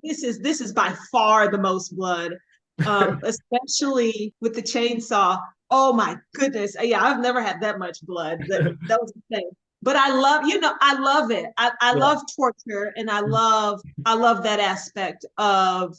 this is by far the most blood, especially with the chainsaw. Oh my goodness. Yeah, I've never had that much blood. That was insane. But I love, I love it. I Yeah. love torture, and I love that aspect of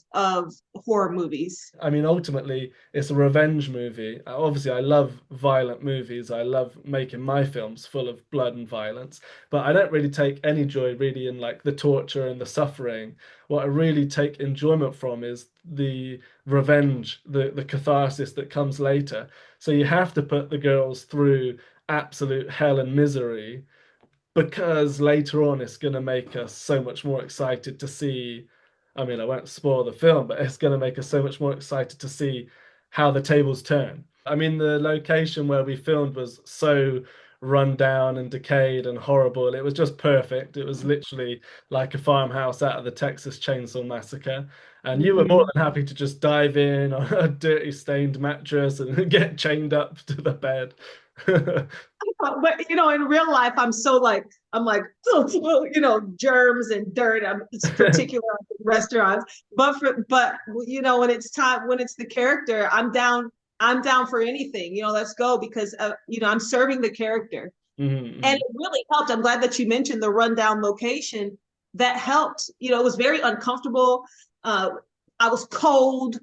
horror movies. I mean, ultimately, it's a revenge movie. Obviously, I love violent movies. I love making my films full of blood and violence, but I don't really take any joy really in like the torture and the suffering. What I really take enjoyment from is the revenge, the catharsis that comes later. So you have to put the girls through absolute hell and misery because later on it's going to make us so much more excited to see. I mean, I won't spoil the film, but it's going to make us so much more excited to see how the tables turn. I mean, the location where we filmed was so run down and decayed and horrible. It was just perfect. It was literally like a farmhouse out of the Texas Chainsaw Massacre. And you were more Mhm. than happy to just dive in on a dirty stained mattress and get chained up to the bed. But in real life, I'm like, germs and dirt. It's particular in restaurants, but when it's the character, I'm down. I'm down for anything. Let's go because I'm serving the character, and Mhm. it really helped. I'm glad that you mentioned the rundown location. That helped. It was very uncomfortable. Uh, I was cold,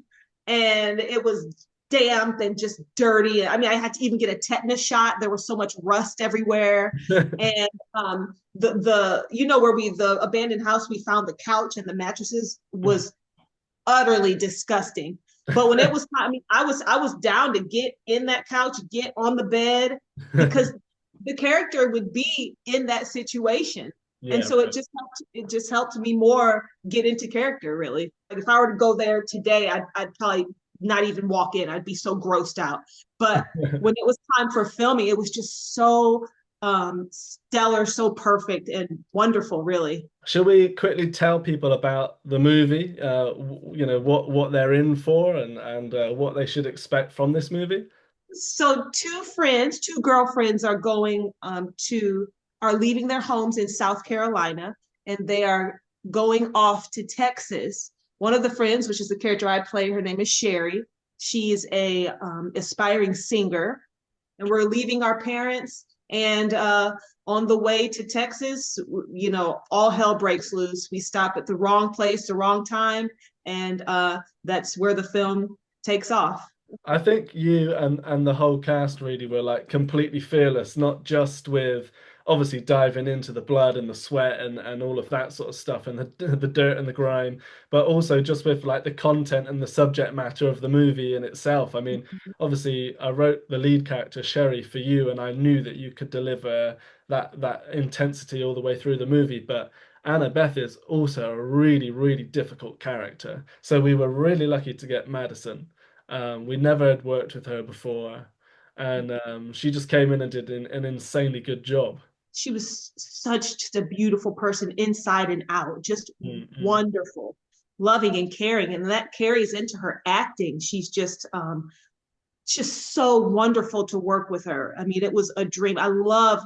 and it was damp and just dirty. I mean, I had to even get a tetanus shot. There was so much rust everywhere, and where the abandoned house we found the couch and the mattresses was utterly disgusting. But when it was time, I mean, I was down to get in that couch, get on the bed, because the character would be in that situation. And Yeah. so it just helped me more get into character, really. Like if I were to go there today, I'd probably not even walk in. I'd be so grossed out. But when it was time for filming, it was just so stellar, so perfect and wonderful, really. Shall we quickly tell people about the movie? What they're in for and what they should expect from this movie. So two girlfriends are leaving their homes in South Carolina, and they are going off to Texas. One of the friends, which is the character I play, her name is Sherry. She's a aspiring singer, and we're leaving our parents. And on the way to Texas, all hell breaks loose. We stop at the wrong place, the wrong time, and that's where the film takes off. I think you and the whole cast really were like completely fearless, not just with obviously diving into the blood and the sweat and all of that sort of stuff and the dirt and the grime, but also just with like the content and the subject matter of the movie in itself. I mean, obviously I wrote the lead character Sherry for you, and I knew that you could deliver that intensity all the way through the movie, but Annabeth is also a really, really difficult character. So we were really lucky to get Madison. We never had worked with her before, and she just came in and did an insanely good job. She was such just a beautiful person inside and out, just Mm-mm. wonderful, loving and caring, and that carries into her acting. She's just so wonderful to work with her. I mean, it was a dream. I love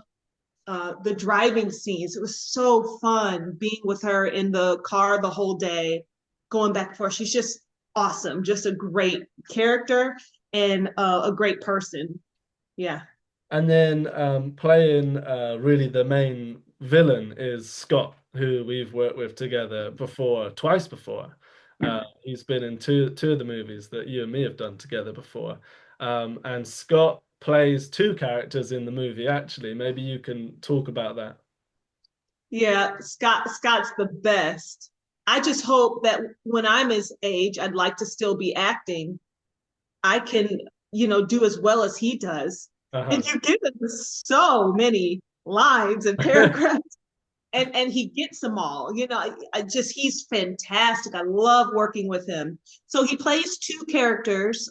the driving scenes. It was so fun being with her in the car the whole day, going back and forth. She's just awesome, just a great character and a great person. Yeah. And then playing really the main villain is Scott, who we've worked with together before, twice before. He's been in two of the movies that you and me have done together before. And Scott plays two characters in the movie, actually. Maybe you can talk about that. Yeah, Scott's the best. I just hope that when I'm his age, I'd like to still be acting. I can, do as well as he does. Uh-huh. And you give him so many lines and paragraphs, and he gets them all. He's fantastic. I love working with him. So he plays two characters,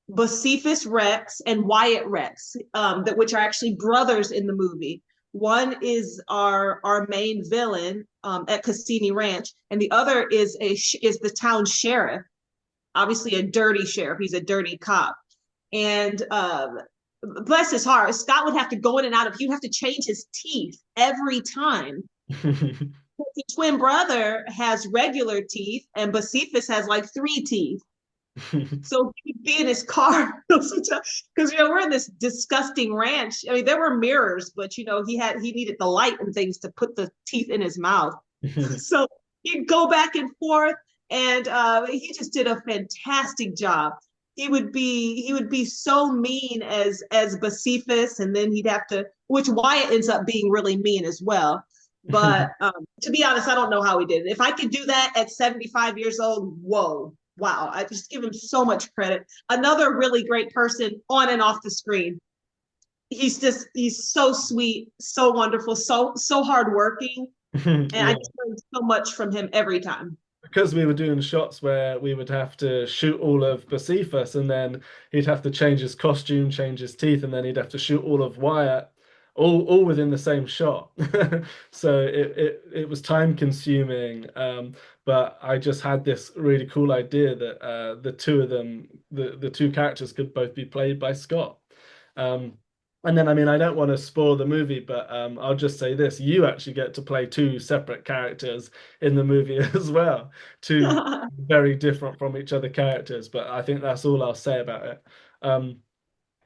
Bocephus Rex and Wyatt Rex, which are actually brothers in the movie. One is our main villain at Cassini Ranch, and the other is the town sheriff. Obviously, a dirty sheriff. He's a dirty cop, and bless his heart, Scott would have to go in and out of. He'd have to change his teeth every time The twin brother has regular teeth, and Bocephus has like three teeth. So he would be in his car because we're in this disgusting ranch. I mean, there were mirrors, but he needed the light and things to put the teeth in his mouth. So he'd go back and forth, and he just did a fantastic job. He would be so mean as Bocephus, and then he'd have to, which Wyatt ends up being really mean as well. But to be honest, I don't know how he did it. If I could do that at 75 years old, whoa, wow! I just give him so much credit. Another really great person on and off the screen. He's so sweet, so wonderful, so hardworking, and I Yeah. just learned so much from him every time. Because we were doing shots where we would have to shoot all of Bocephus and then he'd have to change his costume, change his teeth, and then he'd have to shoot all of Wyatt, all within the same shot. So it was time consuming. But I just had this really cool idea that the two of them, the two characters could both be played by Scot. Um, and then, I mean, I don't want to spoil the movie, but I'll just say this: you actually get to play two separate characters in the movie as well, two very different from each other characters. But I think that's all I'll say about it. Um,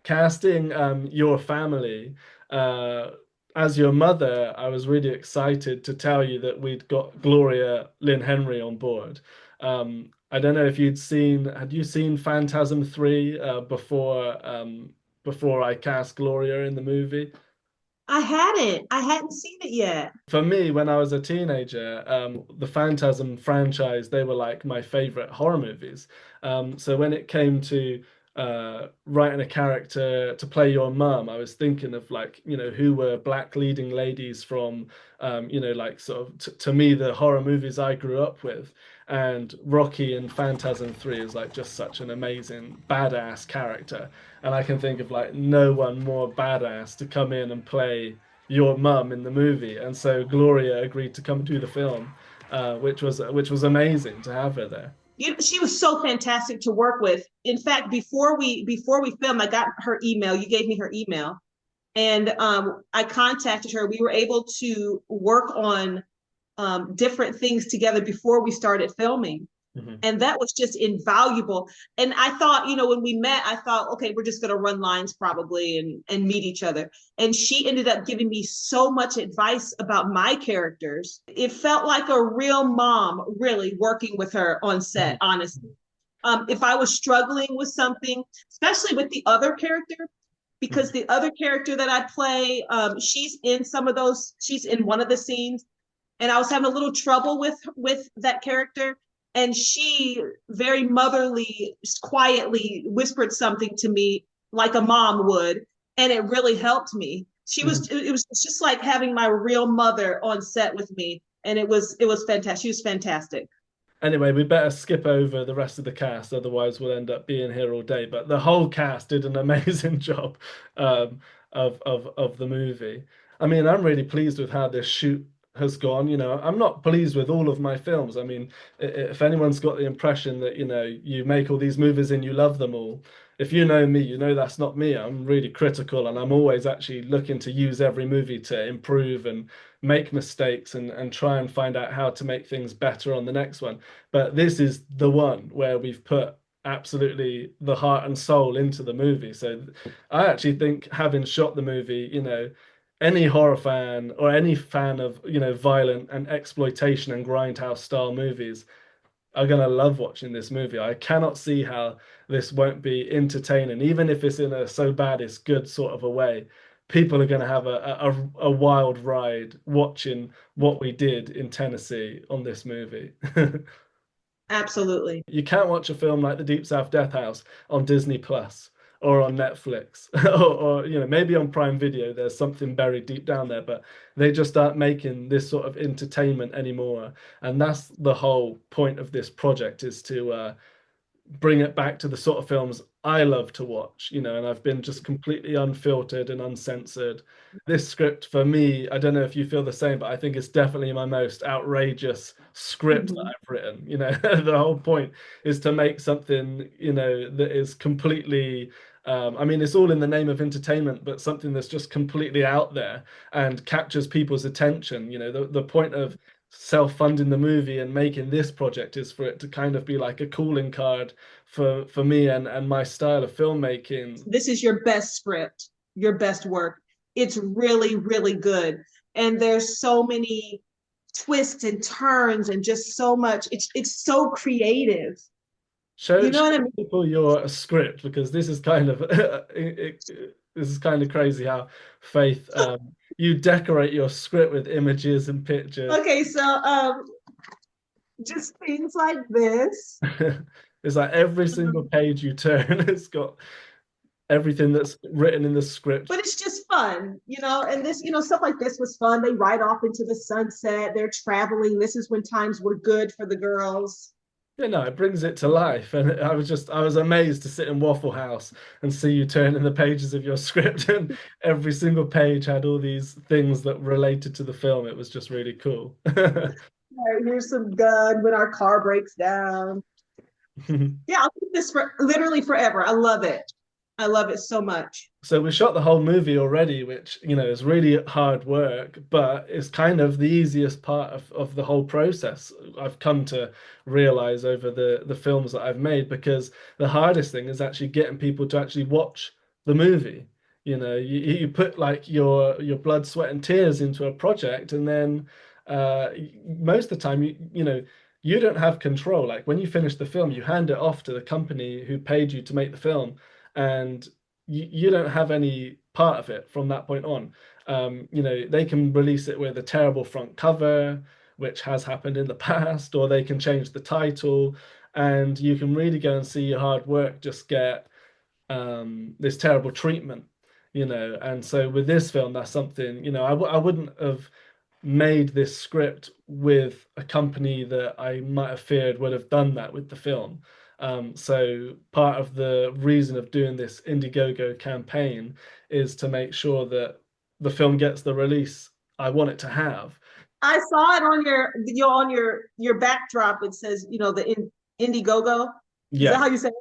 Casting your family uh, as your mother, I was really excited to tell you that we'd got Gloria Lynne Henry on board. I don't know if had you seen Phantasm 3 before I cast Gloria in the movie? I hadn't seen it yet. For me, when I was a teenager, the Phantasm franchise, they were like my favorite horror movies. So when it came to writing a character to play your mum, I was thinking of like, who were black leading ladies from, like sort of to me, the horror movies I grew up with. And Rocky in Phantasm 3 is like just such an amazing badass character. And I can think of like no one more badass to come in and play your mum in the movie, and so Gloria agreed to come do the film, which was amazing to have her there. She was so fantastic to work with. In fact, before we filmed, I got her email. You gave me her email, and I contacted her. We were able to work on different things together before we started filming. Mhm. And that was just invaluable. And I thought, when we met, I thought, okay, we're just going to run lines probably and meet each other. And she ended up giving me so much advice about my characters. It felt like a real mom, really working with her on set, honestly. If I was struggling with something, especially with the other character, because the other character that I play, she's in one of the scenes, and I was having a little trouble with that character, and she very motherly, quietly whispered something to me like a mom would, and it really helped me. It was just like having my real mother on set with me, and it was fantastic. She was fantastic. Anyway, we better skip over the rest of the cast, otherwise we'll end up being here all day. But the whole cast did an amazing job of the movie. I mean, I'm really pleased with how this shoot has gone. I'm not pleased with all of my films. I mean, if anyone's got the impression that, you make all these movies and you love them all, if you know me, you know that's not me. I'm really critical and I'm always actually looking to use every movie to improve and make mistakes and try and find out how to make things better on the next one. But this is the one where we've put absolutely the heart and soul into the movie. So I actually think having shot the movie, any horror fan or any fan of, violent and exploitation and grindhouse style movies are going to love watching this movie. I cannot see how this won't be entertaining, even if it's in a so bad it's good sort of a way. People are going to have a wild ride watching what we did in Tennessee on this movie. Absolutely. You can't watch a film like The Deep South Death House on Disney Plus or on Netflix or maybe on Prime Video. There's something buried deep down there, but they just aren't making this sort of entertainment anymore. And that's the whole point of this project, is to bring it back to the sort of films I love to watch, and I've been just completely unfiltered and uncensored. This script for me, I don't know if you feel the same, but I think it's definitely my most outrageous script that Mhm. I've written. The whole point is to make something, that is completely I mean, it's all in the name of entertainment, but something that's just completely out there and captures people's attention. The point of self-funding the movie and making this project is for it to kind of be like a calling card for me and my style of filmmaking. This is your best script, your best work. It's really, really good. And there's so many twists and turns and just so much. It's so creative. Show, You know show what I mean? people your script, because this is kind of this is kind of crazy how Faith, you decorate your script with images and pictures. Okay, so just things like this. It's like every single page you turn, it's got everything that's written in the script. But it's just fun, and this, stuff like this was fun. They ride off into the sunset, they're traveling. This is when times were good for the girls. Yeah, no, it brings it to life. And I was amazed to sit in Waffle House and see you turn in the pages of your script, and every single page had all these things that related to the film. It was just really cool. Right, here's some gun when our car breaks down. Yeah, I'll keep this for literally forever. I love it. I love it so much. So we shot the whole movie already, which, is really hard work, but it's kind of the easiest part of the whole process. I've come to realize over the films that I've made, because the hardest thing is actually getting people to actually watch the movie. You put like your blood, sweat, and tears into a project, and then most of the time you don't have control. Like when you finish the film, you hand it off to the company who paid you to make the film, and you don't have any part of it from that point on. They can release it with a terrible front cover, which has happened in the past, or they can change the title, and you can really go and see your hard work just get this terrible treatment. And so with this film, that's something, I wouldn't have made this script with a company that I might have feared would have done that with the film. So part of the reason of doing this Indiegogo campaign is to make sure that the film gets the release I want it to have. I saw it on your backdrop. It says, the Indiegogo. Is that how you say it?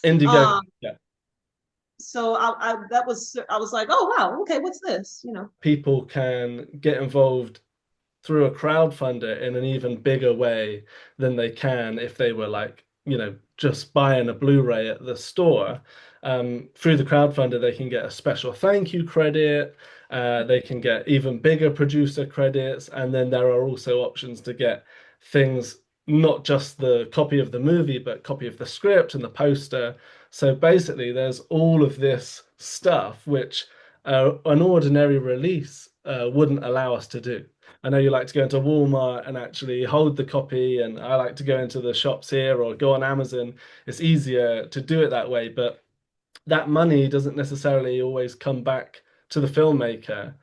Indiegogo. Yeah. So I was like, oh wow, okay, what's this? People can get involved through a crowdfunder in an even bigger way than they can if they were like, just buying a Blu-ray at the store. Through the crowdfunder, they can get a special thank you credit. They can get even bigger producer credits. And then there are also options to get things, not just the copy of the movie, but copy of the script and the poster. So basically, there's all of this stuff which an ordinary release wouldn't allow us to do. I know you like to go into Walmart and actually hold the copy, and I like to go into the shops here or go on Amazon. It's easier to do it that way, but that money doesn't necessarily always come back to the filmmaker.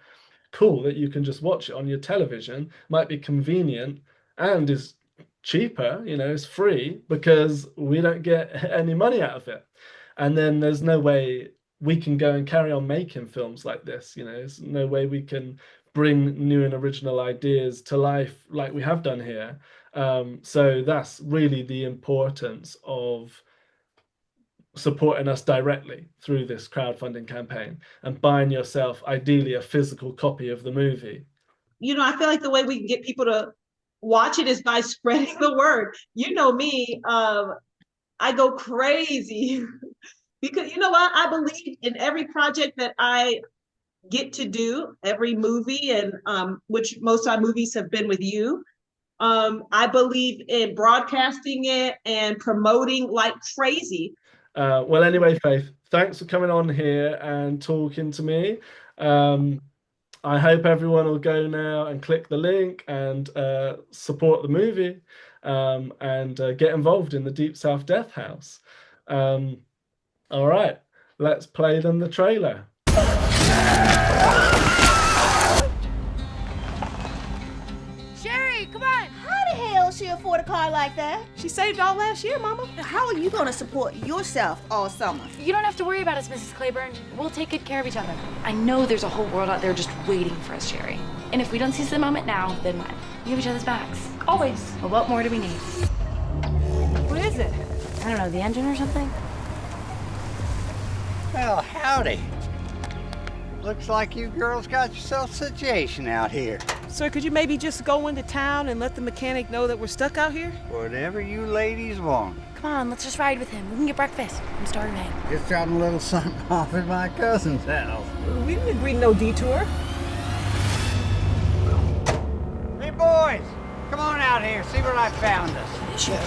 Cool that you can just watch it on your television, might be convenient and is cheaper, it's free, because we don't get any money out of it. And then there's no way we can go and carry on making films like this. There's no way we can bring new and original ideas to life like we have done here. So that's really the importance of supporting us directly through this crowdfunding campaign and buying yourself ideally a physical copy of the movie. I feel like the way we can get people to watch it is by spreading the word. You know me, I go crazy because you know what? I believe in every project that I get to do, every movie, and which most of our movies have been with you. I believe in broadcasting it and promoting like crazy. Well, anyway, Faith, thanks for coming on here and talking to me. I hope everyone will go now and click the link and support the movie and get involved in the Deep South Death House. All right, let's play them the trailer. Sherry, come on! How the hell she afford a car like that? She saved all last year, Mama. How are you gonna support yourself all summer? You don't have to worry about us, Mrs. Claiborne. We'll take good care of each other. I know there's a whole world out there just waiting for us, Sherry. And if we don't seize the moment now, then when? We have each other's backs. Always. Well, what more do we need? What is it? I don't know, the engine or something? Well, howdy. Looks like you girls got yourself a situation out here. Sir, could you maybe just go into town and let the mechanic know that we're stuck out here? Whatever you ladies want. Come on, let's just ride with him. We can get breakfast. I'm starving. Just dropped a little something off at my cousin's house. We didn't agree to no detour. Hey, boys, come on out here. See what I found us. Sherry.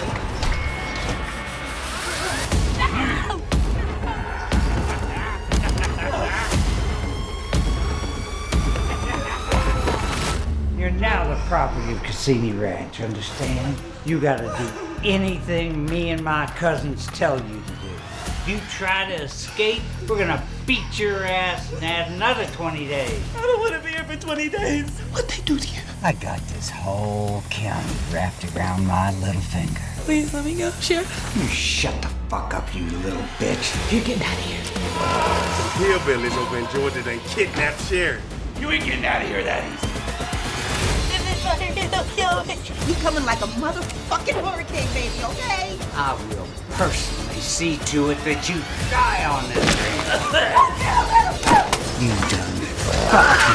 You're now the property of Cassini Ranch, understand? You gotta do anything me and my cousins tell you to do. You try to escape, we're gonna beat your ass and add another 20 days. I don't want to be here for 20 days. What'd they do to you? I got this whole county wrapped around my little finger. Please let me go, Sheriff. You shut the fuck up, you little bitch. You're getting out of here. Some hillbillies over in Georgia done kidnapped Sherry. You ain't getting out of here that easy. You coming like a motherfucking hurricane, baby, okay? I will personally see to it that you die on this thing. You done fucked.